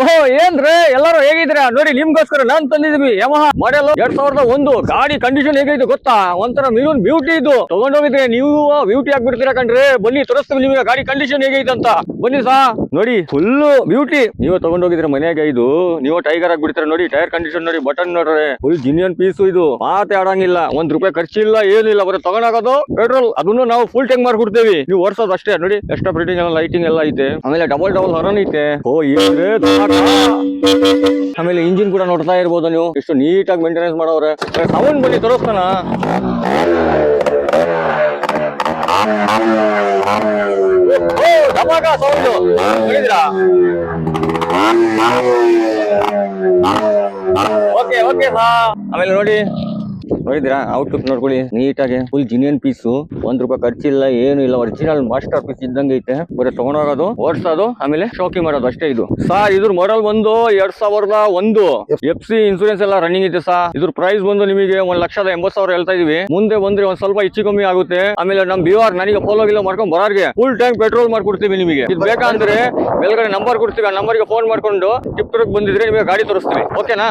ಓಹೋ ಏನ್ರಿ ಎಲ್ಲರೂ ಹೇಗಿದ್ದೀರಾ ನೋಡಿ, ನಿಮ್ಗೋಸ್ಕರ ನಾನ್ ತಂದಿದೀವಿ ಯಮಹ ಮಾಡೆಲ್ 2001 ಗಾಡಿ ಕಂಡೀಷನ್ ಹೇಗೈತೆ ಗೊತ್ತಾ? ಒಂಥರ ಮಿರೂನ್ ಬ್ಯೂಟಿ ಇದು. ತಗೊಂಡೋಗಿದ್ರೆ ನೀವು ಬ್ಯೂಟಿ ಆಗ್ಬಿಡ್ತೀರಾ ಕಣ್ರಿ. ಬನ್ನಿ ತೋರಿಸ್ತೀವಿ ನಿಮಗೆ ಗಾಡಿ ಕಂಡೀಷನ್ ಹೇಗೈತೆ ಅಂತ. ಬನ್ನಿ ಸಾ ನೋಡಿ, ಫುಲ್ ಬ್ಯೂಟಿ. ನೀವು ತಗೊಂಡೋಗಿದ್ರೆ ಮನೆಗೆ ಇದು ನೀವು ಟೈಗರ್ ಆಗ್ಬಿಡ್ತೀರಾ. ನೋಡಿ ಟೈರ್ ಕಂಡೀಷನ್ ನೋಡಿ, ಬಟನ್ ನೋಡ್ರಿ, ಫುಲ್ ಜಿನಿಯನ್ ಪೀಸ್ ಇದು. ಮಾತೇ ಆಡಂಗಿಲ್ಲ, ₹1 ಖರ್ಚಿಲ್ಲ, ಏನಿಲ್ಲ. ಬರೀ ತಗೊಂಡಾಗೋದು ಪೆಟ್ರೋಲ್, ಅದನ್ನು ನಾವು ಫುಲ್ ಟ್ಯಾಂಕ್ ಮಾಡ್ಕೊಡ್ತೇವೆ. ನೀವು ಓಡಿಸೋದು ಅಷ್ಟೇ. ನೋಡಿ ಎಕ್ಸ್ಟ್ರಾ ಫಿಟ್ಟಿಂಗ್ ಎಲ್ಲ, ಲೈಟಿಂಗ್ ಎಲ್ಲ ಐತೆ. ಆಮೇಲೆ ಡಬಲ್ ಹರನ್ ಐತೆ. ಓ ಏನ್ರೆ ಆಮೇಲೆ ಇಂಜಿನ್ ಕೂಡ ನೋಡ್ತಾ ಇರ್ಬೋದು ನೀವು, ಎಷ್ಟು ನೀಟಾಗಿ ಮೇಂಟೆನೆನ್ಸ್ ಮಾಡೋರೆ. ಸೌಂಡ್ ಬನ್ನಿ ತೋರಿಸ್ತಾನ. ಸೌಂಡ್ ನೋಡಿದ್ರಾ? ಓಕೆ ಓಕೆ ಸಾ. ಆಮೇಲೆ ನೋಡಿದ್ರಾ ಔಟ್ಲುಕ್ ನೋಡ್ಕೊಳ್ಳಿ, ನೀಟಾಗಿ ಫುಲ್ ಜಿನಿಯನ್ ಪೀಸು. ₹1 ಖರ್ಚಿಲ್ಲ, ಏನು ಇಲ್ಲ. ಒರಿಜಿನಲ್ ಮಾಸ್ಟರ್ ಪೀಸ್ ಇದ್ದಂಗೆ ಐತೆ. ಬರೀ ತಗೊಂಡೋಗೋದು, ಓಡಿಸೋದು, ಆಮೇಲೆ ಶೋಕಿ ಮಾಡೋದು ಅಷ್ಟೇ ಇದು. ಸರ್ ಇದ್ರ ಮಾಡೆಲ್ ಬಂದು 2001 FC ಇನ್ಸೂರೆನ್ಸ್ ಎಲ್ಲ ರನ್ನಿಂಗ್ ಐತೆ ಸಾ. ಇದ್ರ ಪ್ರೈಸ್ ಬಂದು ನಿಮಗೆ 1,80,000 ಹೇಳ್ತಾ ಇದೀವಿ. ಮುಂದೆ ಬಂದ್ರೆ ಒಂದ್ ಸ್ವಲ್ಪ ಹೆಚ್ಚು ಕಮ್ಮಿ ಆಗುತ್ತೆ. ಆಮೇಲೆ ನಮ್ ಬಿಆರ್ ನನಗೆ ಫಾಲೋ ಗಿಲೋ ಮಾಡ್ಕೊಂಡ್ ಬರೋರ್ಗೆ ಫುಲ್ ಟ್ಯಾಂಕ್ ಪೆಟ್ರೋಲ್ ಮಾಡ್ಕೊಡ್ತೀವಿ ನಿಮಗೆ. ಇದು ಬೇಕಂದ್ರೆ ಮೇಲ್ಗಡೆ ನಂಬರ್ ಕೊಡ್ತೀವಿ, ಆ ನಂಬರ್ಗೆ ಫೋನ್ ಮಾಡ್ಕೊಂಡು ಟಿಪ್ ಬಂದಿದ್ರೆ ನಿಮಗೆ ಗಾಡಿ ತೋರಿಸ್ತೀವಿ. ಓಕೆನಾ?